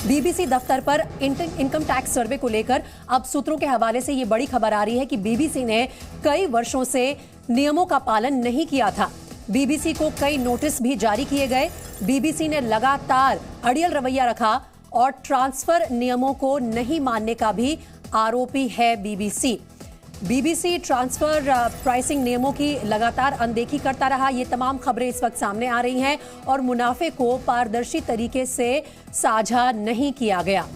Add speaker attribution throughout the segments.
Speaker 1: BBC दफ्तर पर income tax सर्वे को लेकर अब सूत्रों के हवाले से ये बड़ी खबर आ रही है कि बीबीसी ने कई वर्षों से नियमों का पालन नहीं किया था। बीबीसी को कई नोटिस भी जारी किए गए। बीबीसी ने लगातार अड़ियल रवैया रखा और ट्रांसफर नियमों को नहीं मानने का भी आरोपी है बीबीसी। बीबीसी ट्रांसफर प्राइसिंग नियमों की लगातार अनदेखी करता रहा। ये तमाम खबरें इस वक्त सामने आ रही हैं और मुनाफे को पारदर्शी तरीके से साझा नहीं किया गया।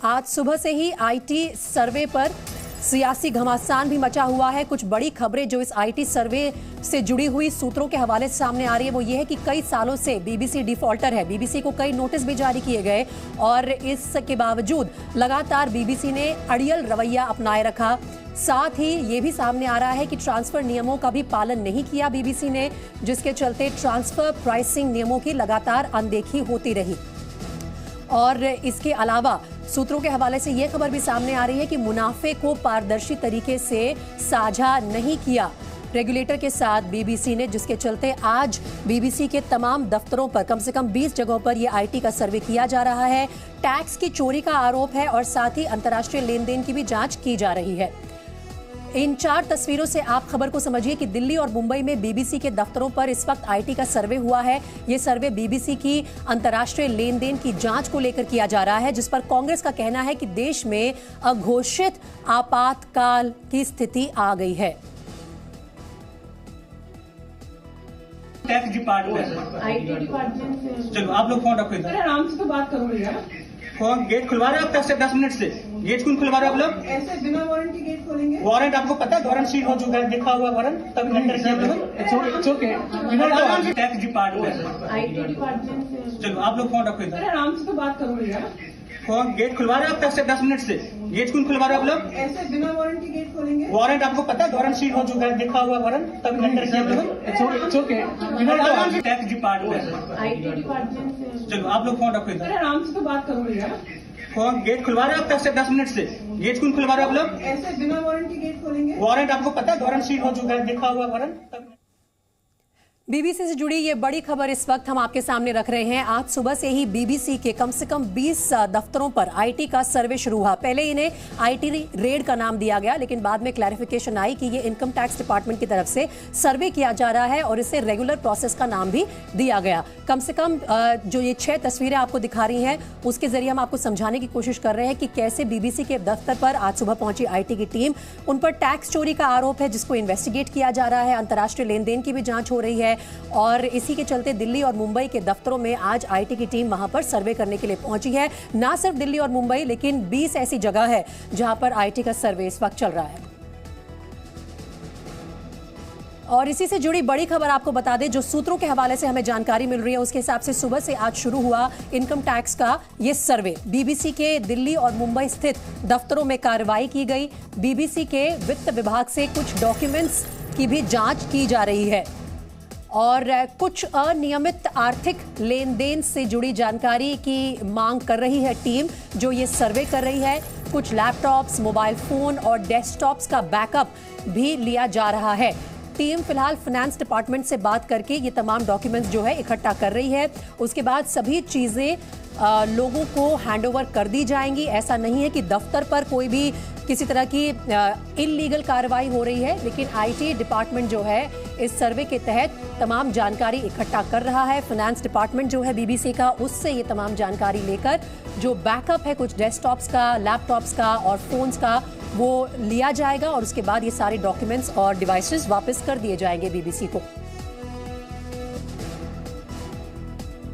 Speaker 1: आज सुबह से ही आईटी सर्वे पर सियासी घमासान भी मचा हुआ है। कुछ बड़ी खबरें जो इस आईटी सर्वे से जुड़ी हुई सूत्रों के हवाले से सामने आ रही है वो ये है कि कई सालों से बीबीसी डिफॉल्टर है। बीबीसी को कई नोटिस भी जारी किए गए और इसके बावजूद लगातार बीबीसी ने अड़ियल रवैया अपनाए रखा। साथ ही ये भी सामने आ रहा है कि ट्रांसफर नियमों का भी पालन नहीं किया बीबीसी ने, जिसके चलते ट्रांसफर प्राइसिंग नियमों की लगातार अनदेखी होती रही। और इसके अलावा सूत्रों के हवाले से यह खबर भी सामने आ रही है कि मुनाफे को पारदर्शी तरीके से साझा नहीं किया रेगुलेटर के साथ बीबीसी ने, जिसके चलते आज बीबीसी के तमाम दफ्तरों पर कम से कम 20 जगहों पर यह आईटी का सर्वे किया जा रहा है। टैक्स की चोरी का आरोप है और साथ ही अंतर्राष्ट्रीय लेन देन की भी जांच की जा रही है। इन 4 तस्वीरों से आप खबर को समझिए कि दिल्ली और मुंबई में बीबीसी के दफ्तरों पर इस वक्त आईटी का सर्वे हुआ है। ये सर्वे बीबीसी की अंतर्राष्ट्रीय लेन देन की जांच को लेकर किया जा रहा है, जिस पर कांग्रेस का कहना है कि देश में अघोषित आपातकाल की स्थिति आ गई है।
Speaker 2: टैक्स डिपार्टमेंट,
Speaker 3: आईटी डिपार्टमेंट से
Speaker 2: चलो आप लोग फोन रखो इधर।
Speaker 3: आराम से तो बात करो भैया।
Speaker 2: फोन गेट खुलवा रहे हो आप 10 मिनट से। गेट क्यों खुलवा रहे हो आप लोग?
Speaker 3: ऐसे बिना वारंटी गेट खोलेंगे?
Speaker 2: वारंट आपको पता है? वारंट सील हो चुका है, देखा हुआ वारंट, तब अंदर किया टैक्स डिपार्टमेंट,
Speaker 3: आईटी डिपार्टमेंट से
Speaker 2: चलो आप लोग फोन रखो इधर।
Speaker 3: आराम से तो बात करो भैया।
Speaker 2: फोन गेट खुलवा रहे हो आप 10 मिनट से। गेट क्यों खुलवा रहे हो आप लोग?
Speaker 3: ऐसे बिना वारंटी गेट खोलेंगे?
Speaker 2: वारंट आपको पता है? वारंट सील हो चुका है, देखा हुआ वारंट, तब अंदर किया टैक्स डिपार्टमेंट,
Speaker 3: आईटी डिपार्टमेंट से
Speaker 2: चलो आप लोग फोन रखो इधर।
Speaker 3: आराम से तो बात करो भैया।
Speaker 2: फोन गेट खुलवा रहे हो आप 10 मिनट से। गेट क्यों खुलवा रहे हो आप लोग?
Speaker 3: ऐसे बिना वारंटी गेट खोलेंगे?
Speaker 2: वारंट आपको पता है? वारंट सील हो चुका है, देखा हुआ वारंट, तब
Speaker 1: बीबीसी से जुड़ी ये बड़ी खबर इस वक्त हम आपके सामने रख रहे हैं। आज सुबह से ही बीबीसी के कम से कम 20 दफ्तरों पर आईटी का सर्वे शुरू हुआ। पहले इन्हें आईटी रेड का नाम दिया गया, लेकिन बाद में क्लैरिफिकेशन आई कि ये इनकम टैक्स डिपार्टमेंट की तरफ से सर्वे किया जा रहा है और इसे रेगुलर प्रोसेस का नाम भी दिया गया। कम से कम जो ये 6 तस्वीरें आपको दिखा रही हैं उसके जरिए हम आपको समझाने की कोशिश कर रहे हैं कि कैसे बीबीसी के दफ्तर पर आज सुबह पहुंची आईटी की टीम। उन पर टैक्स चोरी का आरोप है जिसको इन्वेस्टिगेट किया जा रहा है। अंतर्राष्ट्रीय लेन देन की भी जांच हो रही है और इसी के चलते दिल्ली और मुंबई के दफ्तरों में आज आईटी की टीम वहां पर सर्वे करने के लिए पहुंची है। ना सिर्फ दिल्ली और मुंबई, लेकिन 20 ऐसी जगह है जहां पर आईटी का सर्वे इस वक्त चल रहा है। और इसी से जुड़ी बड़ी खबर आपको बता दें, जो सूत्रों के हवाले से हमें जानकारी मिल रही है उसके हिसाब से सुबह से आज शुरू हुआ इनकम टैक्स का ये सर्वे। बीबीसी के दिल्ली और मुंबई स्थित दफ्तरों में कार्रवाई की गई। बीबीसी के वित्त विभाग से कुछ डॉक्यूमेंट्स की भी जांच की जा रही है और कुछ अनियमित आर्थिक लेन देन से जुड़ी जानकारी की मांग कर रही है टीम जो ये सर्वे कर रही है। कुछ लैपटॉप्स, मोबाइल फोन और डेस्कटॉप्स का बैकअप भी लिया जा रहा है। टीम फिलहाल फाइनेंस डिपार्टमेंट से बात करके ये तमाम डॉक्यूमेंट्स जो है इकट्ठा कर रही है। उसके बाद सभी चीजें लोगों को हैंडओवर कर दी जाएंगी। ऐसा नहीं है कि दफ्तर पर कोई भी किसी तरह की इल्लीगल कार्रवाई हो रही है, लेकिन आईटी डिपार्टमेंट जो है इस सर्वे के तहत तमाम जानकारी इकट्ठा कर रहा है। फाइनेंस डिपार्टमेंट जो है बीबीसी का, उससे ये तमाम जानकारी लेकर जो बैकअप है कुछ डेस्कटॉप्स का, लैपटॉप्स का और फोन्स का, वो लिया जाएगा और उसके बाद ये सारे डॉक्यूमेंट्स और डिवाइसेस वापस कर दिए जाएंगे बीबीसी को।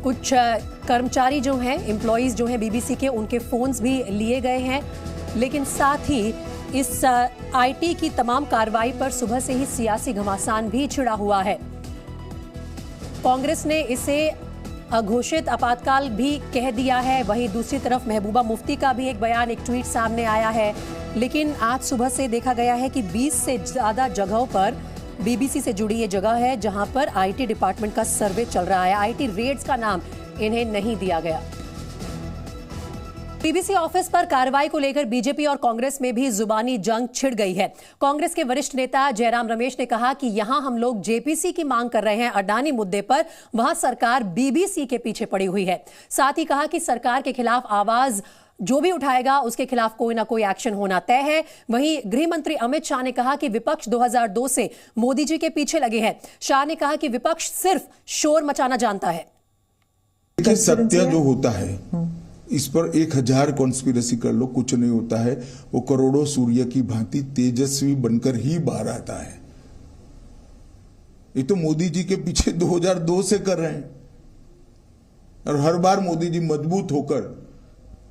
Speaker 1: कुछ कर्मचारी जो हैं, एम्प्लॉइज जो हैं बीबीसी के, उनके फोन्स भी लिए गए हैं। लेकिन साथ ही इस आईटी की तमाम कार्रवाई पर सुबह से ही सियासी घमासान भी छिड़ा हुआ है। कांग्रेस ने इसे अघोषित आपातकाल भी कह दिया है। वहीं दूसरी तरफ महबूबा मुफ्ती का भी एक बयान, एक ट्वीट सामने आया है। लेकिन आज सुबह से देखा गया है कि 20 से ज्यादा जगहों पर बीबीसी से जुड़ी ये जगह है जहां पर आईटी डिपार्टमेंट का सर्वे चल रहा है। आईटी रेड्स का नाम इन्हें नहीं दिया गया। बीबीसी ऑफिस पर कार्रवाई को लेकर बीजेपी और कांग्रेस में भी जुबानी जंग छिड़ गई है। कांग्रेस के वरिष्ठ नेता जयराम रमेश ने कहा कि यहां हम लोग जेपीसी की मांग कर रहे हैं अडानी मुद्दे पर, वहां सरकार बीबीसी के पीछे पड़ी हुई है। साथ ही कहा कि सरकार के खिलाफ आवाज जो भी उठाएगा उसके खिलाफ कोई ना कोई एक्शन होना तय है। वहीं गृह मंत्री अमित शाह ने कहा कि विपक्ष 2002 से मोदी जी के पीछे लगे हैं। शाह ने कहा कि विपक्ष सिर्फ शोर मचाना जानता है।
Speaker 4: सत्य जो होता है इस पर 1000 कॉन्स्पिरेसी कर लो, कुछ नहीं होता है। वो करोड़ों सूर्य की भांति तेजस्वी बनकर ही बाहर आता है। ये तो मोदी जी के पीछे 2002 से कर रहे हैं और हर बार मोदी जी मजबूत होकर,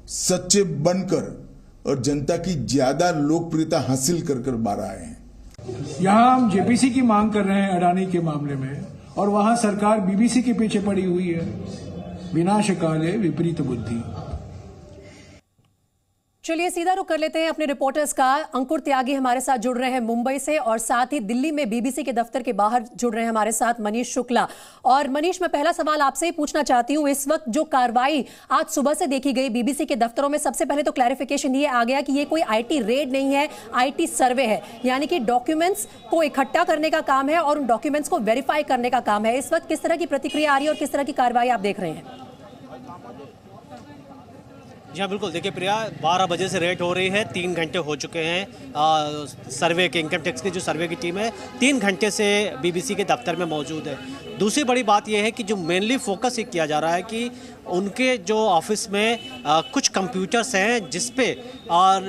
Speaker 4: सच्चे बनकर और जनता की ज्यादा लोकप्रियता हासिल कर कर बाहर आए हैं।
Speaker 5: यहां हम जेपीसी की मांग कर रहे हैं अडानी के मामले में, और वहां सरकार बीबीसी के पीछे पड़ी हुई है। विनाश काले विपरीत बुद्धि।
Speaker 1: चलिए सीधा रुख कर लेते हैं अपने रिपोर्टर्स का। अंकुर त्यागी हमारे साथ जुड़ रहे हैं मुंबई से, और साथ ही दिल्ली में बीबीसी के दफ्तर के बाहर जुड़ रहे हैं हमारे साथ मनीष शुक्ला। और मनीष, मैं पहला सवाल आपसे ही पूछना चाहती हूं, इस वक्त जो कार्रवाई आज सुबह से देखी गई बीबीसी के दफ्तरों में, सबसे पहले तो क्लैरिफिकेशन ये आ गया कि ये कोई आईटी रेड नहीं है, आईटी सर्वे है, यानी कि डॉक्यूमेंट्स को इकट्ठा करने का काम है और उन डॉक्यूमेंट्स को वेरीफाई करने का काम है। इस वक्त किस तरह की प्रतिक्रिया आ रही है और किस तरह की कार्रवाई आप देख रहे हैं?
Speaker 6: जी हाँ, बिल्कुल। देखिए प्रिया, 12 बजे से रेड हो रही है, 3 घंटे हो चुके हैं। सर्वे के, इनकम टैक्स की जो सर्वे की टीम है 3 घंटे से बीबीसी के दफ्तर में मौजूद है। दूसरी बड़ी बात यह है कि जो मेनली फोकस ये किया जा रहा है कि उनके जो ऑफिस में कुछ कंप्यूटर्स हैं जिस पे और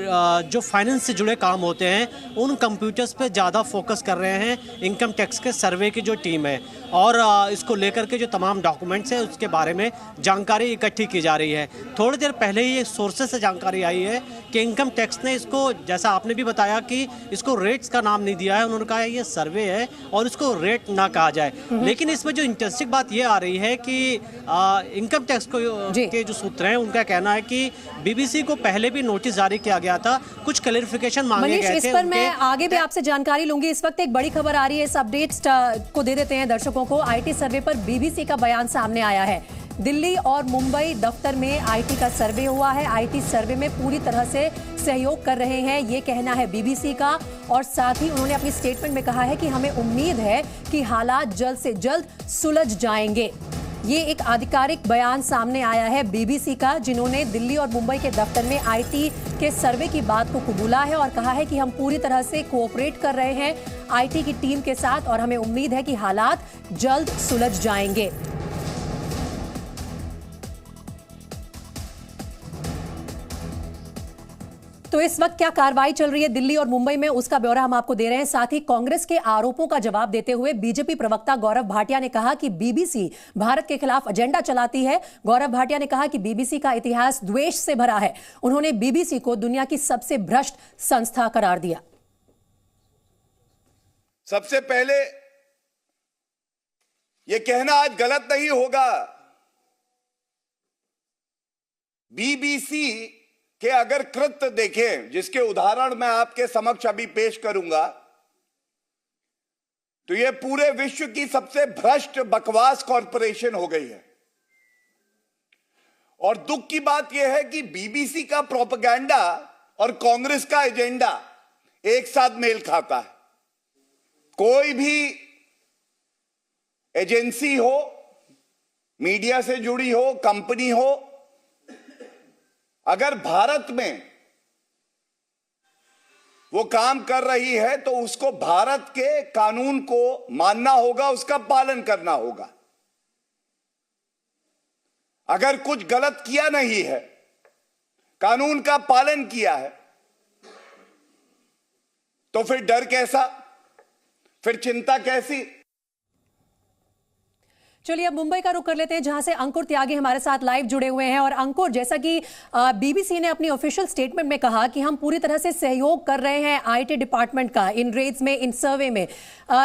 Speaker 6: जो फाइनेंस से जुड़े काम होते हैं उन कंप्यूटर्स पे ज़्यादा फोकस कर रहे हैं इनकम टैक्स के सर्वे की जो टीम है, और इसको लेकर के जो तमाम डॉक्यूमेंट्स हैं उसके बारे में जानकारी इकट्ठी की जा रही है। थोड़ी देर पहले ही सोर्सेस से जानकारी आई है कि इनकम टैक्स ने इसको, जैसा आपने भी बताया कि इसको रेट्स का नाम नहीं दिया है, उन्होंने कहा ये सर्वे है और इसको रेट ना कहा जाए। लेकिन इसमें जो इंटरेस्टिंग बात ये आ रही है कि इनकम टैक्स के जो सूत्र हैं उनका कहना है कि बीबीसी को पहले भी नोटिस जारी किया गया था, कुछ क्लैरिफिकेशन मांगे गए थे।
Speaker 1: इस पर मैं आगे भी आपसे जानकारी लूंगी। इस वक्त एक बड़ी खबर आ रही है, इस अपडेट्स को दे देते हैं दर्शकों को। आईटी सर्वे पर बीबीसी का बयान सामने आया है। दिल्ली और मुंबई दफ्तर में आईटी का सर्वे हुआ है। आईटी सर्वे में पूरी तरह से सहयोग कर रहे हैं, ये कहना है बीबीसी का। और साथ ही उन्होंने अपनी स्टेटमेंट में कहा है कि हमें उम्मीद है कि हालात जल्द से जल्द सुलझ जाएंगे। ये एक आधिकारिक बयान सामने आया है बीबीसी का, जिन्होंने दिल्ली और मुंबई के दफ्तर में आईटी के सर्वे की बात को कबूला है और कहा है कि हम पूरी तरह से कोऑपरेट कर रहे हैं आईटी की टीम के साथ और हमें उम्मीद है कि हालात जल्द सुलझ जाएंगे। तो इस वक्त क्या कार्रवाई चल रही है दिल्ली और मुंबई में, उसका ब्यौरा हम आपको दे रहे हैं। साथ ही कांग्रेस के आरोपों का जवाब देते हुए बीजेपी प्रवक्ता गौरव भाटिया ने कहा कि बीबीसी भारत के खिलाफ एजेंडा चलाती है। गौरव भाटिया ने कहा कि बीबीसी का इतिहास द्वेष से भरा है। उन्होंने बीबीसी को दुनिया की सबसे भ्रष्ट संस्था करार दिया।
Speaker 7: सबसे पहले यह कहना आज गलत नहीं होगा, बीबीसी के अगर कृत्य देखें, जिसके उदाहरण मैं आपके समक्ष अभी पेश करूंगा, तो यह पूरे विश्व की सबसे भ्रष्ट बकवास कॉरपोरेशन हो गई है। और दुख की बात यह है कि बीबीसी का प्रोपेगेंडा और कांग्रेस का एजेंडा एक साथ मेल खाता है। कोई भी एजेंसी हो, मीडिया से जुड़ी हो, कंपनी हो, अगर भारत में वो काम कर रही है तो उसको भारत के कानून को मानना होगा, उसका पालन करना होगा। अगर कुछ गलत किया नहीं है, कानून का पालन किया है, तो फिर डर कैसा, फिर चिंता कैसी।
Speaker 1: चलिए अब मुंबई का रुख कर लेते हैं, जहां से अंकुर त्यागी हमारे साथ लाइव जुड़े हुए हैं। और अंकुर, जैसा कि बीबीसी ने अपनी ऑफिशियल स्टेटमेंट में कहा कि हम पूरी तरह से सहयोग कर रहे हैं आईटी डिपार्टमेंट का इन रेड्स में, इन सर्वे में,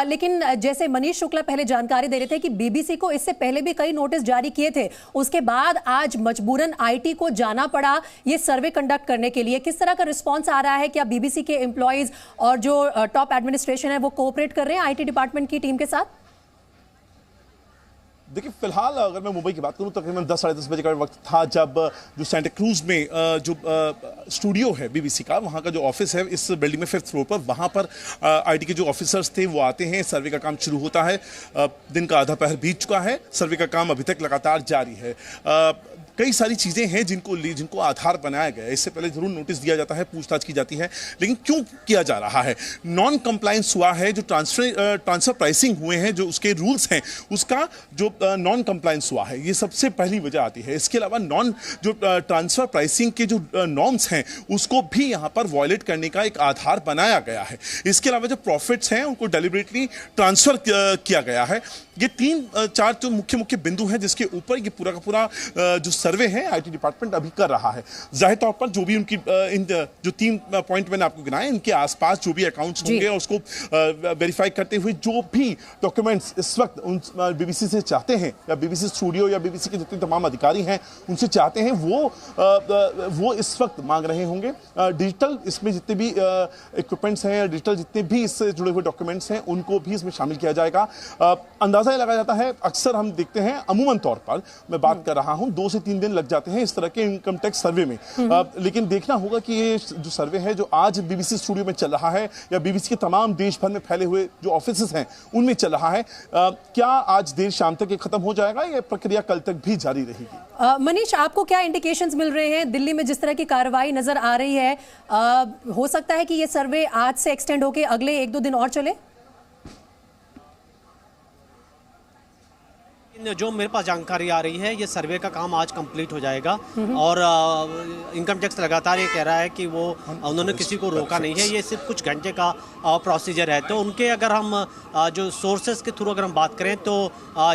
Speaker 1: लेकिन जैसे मनीष शुक्ला पहले जानकारी दे रहे थे कि बीबीसी को इससे पहले भी कई नोटिस जारी किए थे, उसके बाद आज मजबूरन आईटी को जाना पड़ा ये सर्वे कंडक्ट करने के लिए। किस तरह का रिस्पॉन्स आ रहा है? क्या बीबीसी के एम्प्लॉयज और जो टॉप एडमिनिस्ट्रेशन है वो कोऑपरेट कर रहे हैं आईटी डिपार्टमेंट की टीम के साथ?
Speaker 8: देखिए फिलहाल अगर मैं मुंबई की बात करूं तो तकरीबन 10 साढ़े 10 बजे का वक्त था जब जो सेंटा क्रूज में जो स्टूडियो है बीबीसी का, वहां का जो ऑफिस है इस बिल्डिंग में 5th फ्लोर पर, वहां पर आईटी के जो ऑफिसर्स थे वो आते हैं, सर्वे का काम शुरू होता है। दिन का आधा पहर बीत चुका है, सर्वे का काम अभी तक लगातार जारी है। कई सारी चीजें हैं जिनको आधार बनाया गया है। इससे पहले जरूर नोटिस दिया जाता है, पूछताछ की जाती है, लेकिन क्यों किया जा रहा है? नॉन कंप्लायंस हुआ है, जो ट्रांसफर प्राइसिंग हुए हैं, जो उसके रूल्स हैं, उसका जो नॉन कंप्लायंस हुआ है, ये सबसे पहली वजह आती है। इसके अलावा जो ट्रांसफर प्राइसिंग के जो नॉर्म्स हैं उसको भी यहां पर वॉयलेट करने का एक आधार बनाया गया है। इसके अलावा जो प्रॉफिट्स हैं उनको डेलिबरेटली ट्रांसफर किया गया है। ये 3-4 जो मुख्य बिंदु हैं जिसके ऊपर ये पूरा का पूरा जो सर्वे है आईटी डिपार्टमेंट अभी कर रहा है। जाहिर तौर पर जो भी उनकी इन जो 3 पॉइंट मैंने आपको गिनाए, इनके आसपास जो भी अकाउंट्स होंगे और उसको वेरीफाई करते हुए जो भी डॉक्यूमेंट्स इस वक्त बीबीसी से चाहते हैं, या बीबीसी स्टूडियो या बीबीसी के जितने तमाम अधिकारी हैं उनसे चाहते हैं, वो इस वक्त मांग रहे होंगे। डिजिटल इसमें जितने भी इक्विपमेंट्स हैं, डिजिटल जितने भी इससे जुड़े हुए डॉक्यूमेंट्स हैं, उनको भी इसमें शामिल किया जाएगा। अंदाजा ये लगाया जाता है, अक्सर हम देखते हैं, अमूमन तौर पर मैं बात कर रहा हूं, 2 से 3 दिन लग जाते हैं इस तरह के इनकम टैक्स सर्वे में। लेकिन देखना होगा कि ये जो सर्वे है जो आज बीबीसी स्टूडियो में चल रहा है या बीबीसी के तमाम देश भर में फैले हुए जो ऑफिसेस हैं उनमें चल रहा है, क्या आज देर शाम तक ये खत्म हो जाएगा? ये प्रक्रिया कल तक भी जारी रहेगी।
Speaker 1: मनीष, आपको क्या इंडिकेशंस मिल रहे हैं? दिल्ली में जिस तरह की कार्रवाई नजर आ रही है, हो सकता है कि ये सर्वे आज से एक्सटेंड होकर अगले 1-2 दिन और चले?
Speaker 6: जो मेरे पास जानकारी आ रही है, ये सर्वे का काम आज कंप्लीट हो जाएगा और इनकम टैक्स लगातार ये कह रहा है कि वो उन्होंने किसी को रोका नहीं है, ये सिर्फ कुछ घंटे का प्रोसीजर है। तो उनके अगर हम जो सोर्सेज के थ्रू अगर हम बात करें तो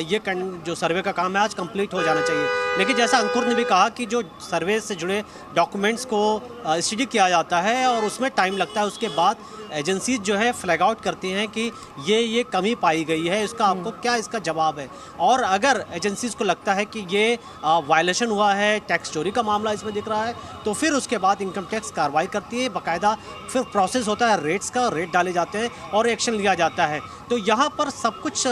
Speaker 6: ये जो सर्वे का काम है आज कंप्लीट हो जाना चाहिए। लेकिन जैसा अंकुर ने भी कहा कि जो सर्वे से जुड़े डॉक्यूमेंट्स को स्टडी किया जाता है और उसमें टाइम लगता है, उसके बाद एजेंसीज जो है फ्लैग आउट करती हैं कि ये कमी पाई गई है, इसका आपको क्या इसका जवाब है। और अगर एजेंसीज को लगता है कि ये वायलेशन हुआ है, टैक्स चोरी का मामला इसमें दिख रहा है, तो फिर उसके बाद इनकम टैक्स कार्रवाई करती है, बाकायदा फिर प्रोसेस होता है रेट्स का, रेट डाले जाते हैं और एक्शन लिया जाता है। तो यहाँ पर सब कुछ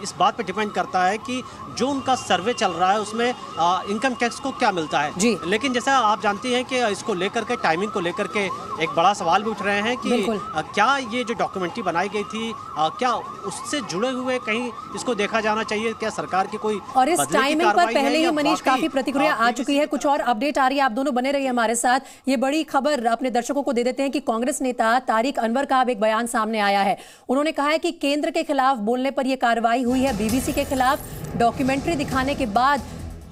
Speaker 6: इस बात पे डिपेंड करता है कि जो उनका सर्वे चल रहा है उसमें इनकम टैक्स को क्या मिलता है जी। लेकिन जैसा आप जानती हैं कि इसको लेकर के, टाइमिंग को लेकर के एक बड़ा सवाल भी उठ रहे हैं कि क्या ये जो डॉक्यूमेंट्री बनाई गई थी, क्या उससे जुड़े हुए कहीं इसको देखा जाना चाहिए? क्या सरकार की कोई
Speaker 1: और इस टाइमिंग पर पहले ही मनीष काफी प्रतिक्रिया आ चुकी है, कुछ और अपडेट आ रही है, आप दोनों बने रहिए हमारे साथ। ये बड़ी खबर अपने दर्शकों को दे देते हैं कि कांग्रेस नेता तारिक अनवर का अब एक बयान सामने आया है। उन्होंने कहा है कि केंद्र के खिलाफ बोलने पर यह कार्रवाई हुई है, बीबीसी के खिलाफ डॉक्यूमेंट्री दिखाने के बाद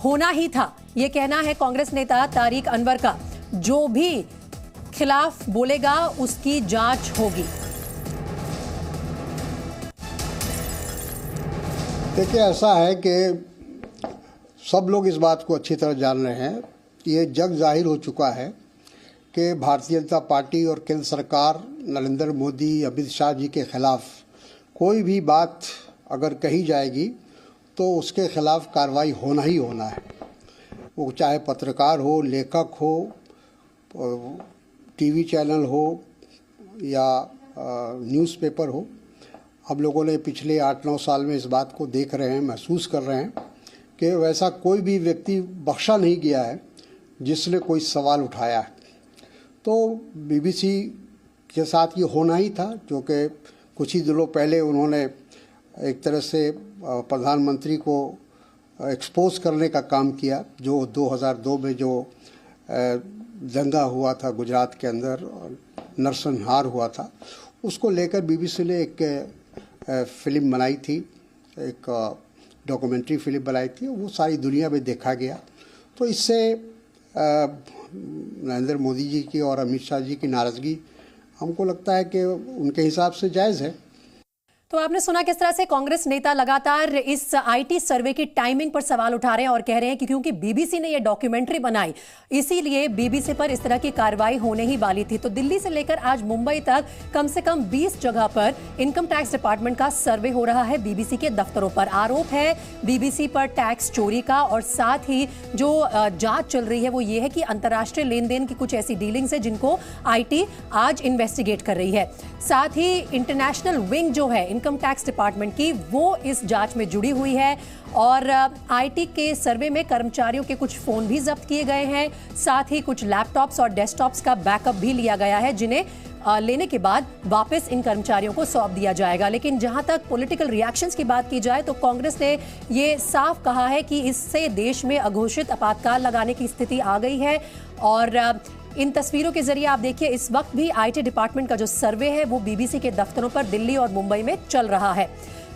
Speaker 1: होना ही था, यह कहना है कांग्रेस नेता तारिक अनवर का। जो भी खिलाफ बोलेगा उसकी जांच होगी।
Speaker 9: देखिए, ऐसा है कि सब लोग इस बात को अच्छी तरह जान रहे हैं, ये जग जाहिर हो चुका है कि भारतीय जनता पार्टी और केंद्र सरकार नरेंद्र मोदी, अमित शाह जी के खिलाफ कोई भी बात अगर कही जाएगी तो उसके खिलाफ कार्रवाई होना ही होना है। वो चाहे पत्रकार हो, लेखक हो, टीवी चैनल हो या न्यूज़पेपर हो। हम लोगों ने पिछले 8-9 साल में इस बात को देख रहे हैं, महसूस कर रहे हैं कि वैसा कोई भी व्यक्ति बख्शा नहीं गया है जिसने कोई सवाल उठाया है। तो बीबीसी के साथ ये होना ही था, जो कि कुछ ही दिनों पहले उन्होंने एक तरह से प्रधानमंत्री को एक्सपोज करने का काम किया, जो 2002 में जो दंगा हुआ था गुजरात के अंदर, नरसंहार हुआ था, उसको लेकर बीबीसी ने एक फिल्म बनाई थी, एक डॉक्यूमेंट्री फिल्म बनाई थी, वो सारी दुनिया में देखा गया। तो इससे नरेंद्र मोदी जी की और अमित शाह जी की नाराज़गी हमको लगता है कि उनके हिसाब से जायज़ है।
Speaker 1: तो आपने सुना किस तरह से कांग्रेस नेता लगातार इस आईटी सर्वे की टाइमिंग पर सवाल उठा रहे हैं और कह रहे हैं कि क्योंकि बीबीसी ने यह डॉक्यूमेंट्री बनाई, इसीलिए बीबीसी पर इस तरह की कार्रवाई होने ही वाली थी। तो दिल्ली से लेकर आज मुंबई तक कम से कम 20 जगह पर इनकम टैक्स डिपार्टमेंट का सर्वे हो रहा है बीबीसी के दफ्तरों पर। आरोप है बीबीसी पर टैक्स चोरी का, और साथ ही जो जांच चल रही है वो ये है कि अंतर्राष्ट्रीय लेन देन की कुछ ऐसी डीलिंग्स है जिनको आईटी आज इन्वेस्टिगेट कर रही है। साथ ही इंटरनेशनल विंग जो है इनकम टैक्स डिपार्टमेंट की, वो इस जांच में जुड़ी हुई है। और आईटी के सर्वे में कर्मचारियों के कुछ फोन भी जब्त किए गए हैं, साथ ही कुछ लैपटॉप्स और डेस्कटॉप्स का बैकअप भी लिया गया है, जिन्हें लेने के बाद वापस इन कर्मचारियों को सौंप दिया जाएगा। लेकिन जहां तक पॉलिटिकल रिएक्शंस की बात की जाए तो कांग्रेस ने ये साफ कहा है कि इससे देश में अघोषित आपातकाल लगाने की स्थिति आ गई है। और इन तस्वीरों के जरिए आप देखिए, इस वक्त भी आईटी डिपार्टमेंट का जो सर्वे है वो बीबीसी के दफ्तरों पर दिल्ली और मुंबई में चल रहा है।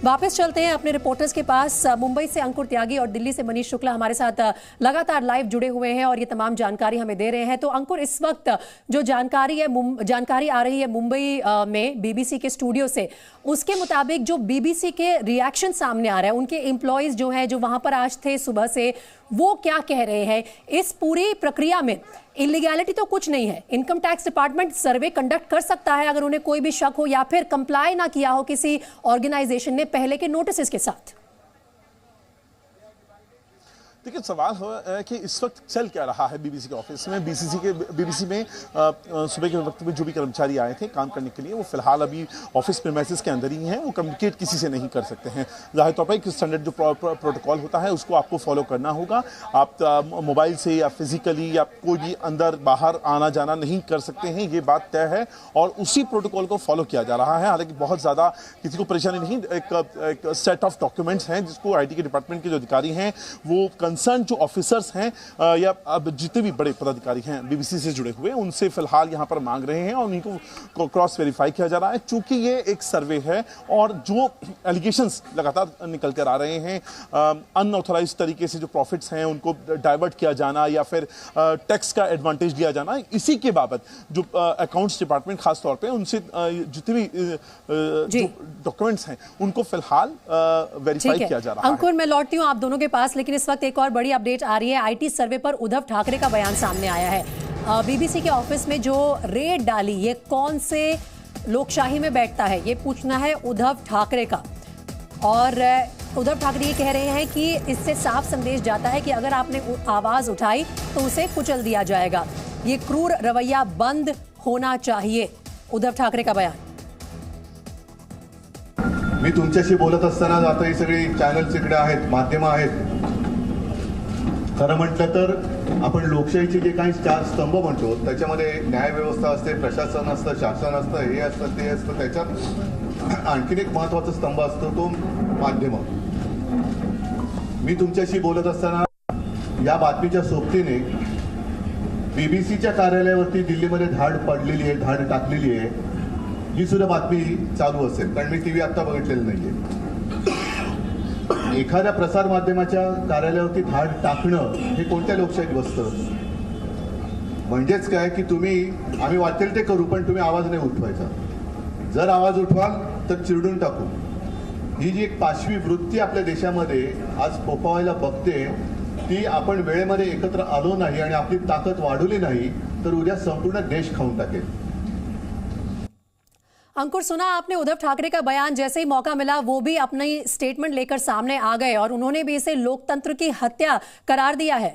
Speaker 1: वापस चलते हैं अपने रिपोर्टर्स के पास। मुंबई से अंकुर त्यागी और दिल्ली से मनीष शुक्ला हमारे साथ लगातार लाइव जुड़े हुए हैं और ये तमाम जानकारी हमें दे रहे हैं। तो अंकुर, इस वक्त जो जानकारी आ रही है मुंबई में बीबीसी के स्टूडियो से, उसके मुताबिक जो बीबीसी के रिएक्शन सामने आ रहा है, उनके एम्प्लॉयज जो हैं, जो वहां पर आज थे सुबह से, वो क्या कह रहे हैं? इस पूरी प्रक्रिया में इलीगैलिटी तो कुछ नहीं है, income tax department survey conduct कर सकता है अगर उन्हें कोई भी शक हो या फिर कंप्लाई ना किया हो किसी ऑर्गेनाइजेशन ने पहले के नोटिस के साथ।
Speaker 8: देखिए, सवाल है कि इस वक्त चल क्या रहा है बीबीसी के ऑफिस में। बीबीसी में सुबह के वक्त में जो भी कर्मचारी आए थे काम करने के लिए, वो फिलहाल अभी ऑफिस प्रीमाइसेस के अंदर ही हैं, वो कम्युनिकेट किसी से नहीं कर सकते हैं। जाहिर तौर पर स्टैंडर्ड जो प्रोटोकॉल होता है उसको आपको फॉलो करना होगा। आप मोबाइल से या फिजिकली या कोई भी अंदर बाहर आना जाना नहीं कर सकते हैं, ये बात तय है और उसी प्रोटोकॉल को फॉलो किया जा रहा है। हालांकि बहुत ज़्यादा किसी को परेशानी नहीं, एक सेट ऑफ डॉक्यूमेंट्स हैं जिसको आई टी के डिपार्टमेंट के जो अधिकारी हैं, वो कंसर्न जो ऑफिसर्स हैं या अब जितने भी बड़े पदाधिकारी हैं बीबीसी से जुड़े हुए, उनसे फिलहाल यहां पर मांग रहे हैं और उन्हीं को क्रॉस वेरीफाई किया जा रहा है। चूंकि ये एक सर्वे है और जो एलिगेशंस लगातार निकलते आ रहे हैं, अनऑथराइज तरीके से जो प्रॉफिट्स हैं उनको डाइवर्ट किया जाना या फिर टैक्स का एडवांटेज दिया जाना, इसी के बाबत जो अकाउंट्स डिपार्टमेंट खासतौर पर उनसे जितने भी डॉक्यूमेंट्स हैं उनको फिलहाल वेरीफाई किया जा रहा है।
Speaker 1: अंकुर, मैं लौटती हूं आप दोनों के पास, लेकिन इस वक्त एक और बड़ी अपडेट आ रही है। आईटी सर्वे पर उद्धव ठाकरे का बयान सामने आया है। बीबीसी के ऑफिस में जो रेड डाली, ये कौन से लोकशाही में बैठता है, ये पूछना है उद्धव ठाकरे का। और उद्धव ठाकरे ये कह रहे हैं कि इससे साफ संदेश जाता है कि अगर आपने आवाज उठाई तो उसे कुचल दिया जाएगा। ये क्रूर रवैया बंद होना चाहिए, उद्धव ठाकरे का बयान।
Speaker 10: मी तुमच्याशी बोलत असताना आता ही सगळी चॅनल्स इकडे आहेत, माध्यमं आहेत। खरं म्हटलं तर आपण लोकशाहीचे जे काही चार स्तंभ म्हणतो त्याच्यामध्ये न्यायव्यवस्था असते, प्रशासन असतं, शासन असतं, हे असतं, ते असतं। त्याच्यात आणखीन एक महत्त्वाचा स्तंभ असतो तो माध्यमं। मी तुमच्याशी बोलत असताना या बातमीच्या सोबतीने बीबीसीच्या कार्यालयावरती दिल्लीमध्ये धाड पडलेली आहे, धाड टाकलेली आहे, ही सुद्धा बातमी चालू असेल, कारण मी टीव्ही आता बघितलेलं नाहीये। एखाद्या प्रसार माध्यमाच्या कार्यालयावरती धाड टाकणं हे कोणत्या लोकशाहीत बसतं? म्हणजेच काय की आम्ही वाटेल ते करू पण तुम्ही आवाज नाही उठवायचा। जर आवाज उठवाल तर चिरडून टाकू। ही जी एक पाशवी वृत्ती आपल्या देशामध्ये आज फोफावायला बघते, ती आपण वेळेमध्ये एकत्र आलो नाही आणि आपली ताकद वाढवली नाही तर उद्या संपूर्ण देश खाऊन टाकेल।
Speaker 1: अंकुर, सुना आपने उद्धव ठाकरे का बयान, जैसे ही मौका मिला वो भी अपनी स्टेटमेंट लेकर सामने आ गए और उन्होंने भी इसे लोकतंत्र की हत्या करार दिया है।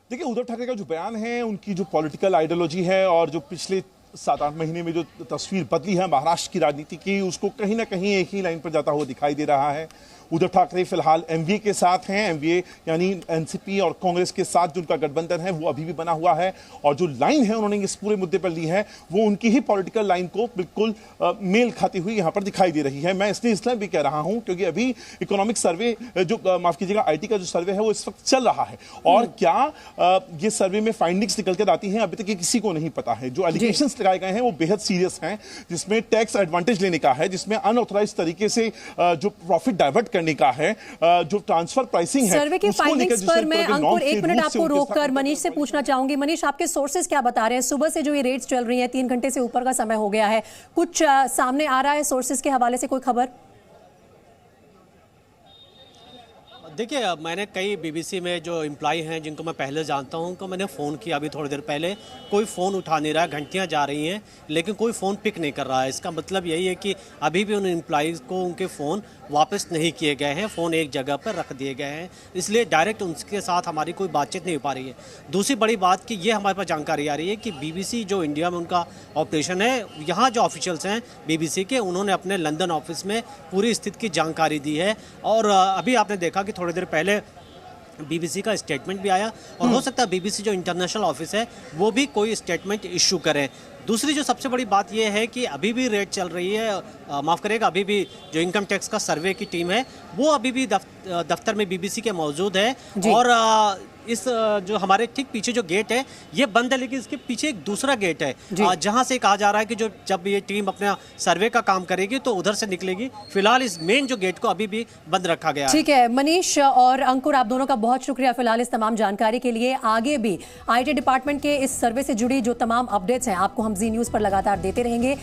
Speaker 8: देखिए, उद्धव ठाकरे का जो बयान है, उनकी जो पॉलिटिकल आइडियोलॉजी है और जो पिछले 7-8 महीने में जो तस्वीर बदली है महाराष्ट्र की राजनीति की, उसको कहीं ना कहीं एक ही लाइन पर जाता हुआ दिखाई दे रहा है। उद्धव ठाकरे फिलहाल एमवीए के साथ हैं। एमवीए यानी एनसीपी और कांग्रेस के साथ जो उनका गठबंधन है वो अभी भी बना हुआ है और जो लाइन है उन्होंने इस पूरे मुद्दे पर ली है वो उनकी ही पॉलिटिकल लाइन को बिल्कुल मेल खाती हुई यहां पर दिखाई दे रही है। मैं इसलिए भी कह रहा हूं क्योंकि अभी इकोनॉमिक सर्वे जो माफ कीजिएगा आईटी का जो सर्वे है वो इस वक्त चल रहा है और क्या ये सर्वे में फाइंडिंग्स निकल कर आती हैं अभी तक ये किसी को नहीं पता है। जो एलिगेशंस लगाए गए हैं वो बेहद सीरियस हैं, जिसमें टैक्स एडवांटेज लेने का है, जिसमें अनऑथराइज तरीके से जो प्रॉफिट डाइवर्ट करने का है, जो ट्रांसफर प्राइसिंग है,
Speaker 1: सर्वे की फाइंडिंग्स पर मैं अंकुर एक मिनट आपको रोककर मनीष से पूछना चाहूंगी। मनीष, आपके सोर्सेज क्या बता रहे हैं? सुबह से जो ये रेड्स चल रही हैं, 3 घंटे से ऊपर का समय हो गया है, कुछ सामने आ रहा है सोर्सेज के हवाले से, कोई खबर?
Speaker 6: देखिए, मैंने कई बीबीसी में जो एम्प्लॉय हैं जिनको मैं पहले जानता हूं, उनको मैंने फ़ोन किया अभी थोड़ी देर पहले। कोई फ़ोन उठा नहीं रहा है, घंटियां जा रही हैं लेकिन कोई फ़ोन पिक नहीं कर रहा है। इसका मतलब यही है कि अभी भी उन एम्प्लॉयज़ को उनके फ़ोन वापस नहीं किए गए हैं, फ़ोन एक जगह पर रख दिए गए हैं, इसलिए डायरेक्ट उनके साथ हमारी कोई बातचीत नहीं हो पा रही है। दूसरी बड़ी बात कि ये हमारे पास जानकारी आ रही है कि बीबीसी जो इंडिया में उनका ऑपरेशन है, यहाँ जो ऑफिशियल्स हैं बीबीसी के, उन्होंने अपने लंदन ऑफिस में पूरी स्थिति की जानकारी दी है। और अभी आपने देखा कि थोड़ी देर पहले बीबीसी का स्टेटमेंट भी आया और हो सकता है बीबीसी जो इंटरनेशनल ऑफिस है वो भी कोई स्टेटमेंट इशू करें। दूसरी जो सबसे बड़ी बात यह है कि अभी भी रेड चल रही है, माफ़ करेगा, अभी भी जो इनकम टैक्स का सर्वे की टीम है वो अभी भी दफ्तर में बीबीसी के मौजूद है। और इस जो हमारे ठीक पीछे जो गेट है ये बंद है, लेकिन इसके पीछे एक दूसरा गेट है जहां से कहा जा रहा है कि जो जब ये टीम अपना सर्वे का काम करेगी तो उधर से निकलेगी। फिलहाल इस मेन जो गेट को अभी भी बंद रखा गया है।
Speaker 1: ठीक है मनीष और अंकुर, आप दोनों का बहुत शुक्रिया फिलहाल इस तमाम जानकारी के लिए। आगे भी IT डिपार्टमेंट के इस सर्वे से जुड़ी जो तमाम अपडेट्स हैं आपको हम जी न्यूज़ पर लगातार देते रहेंगे।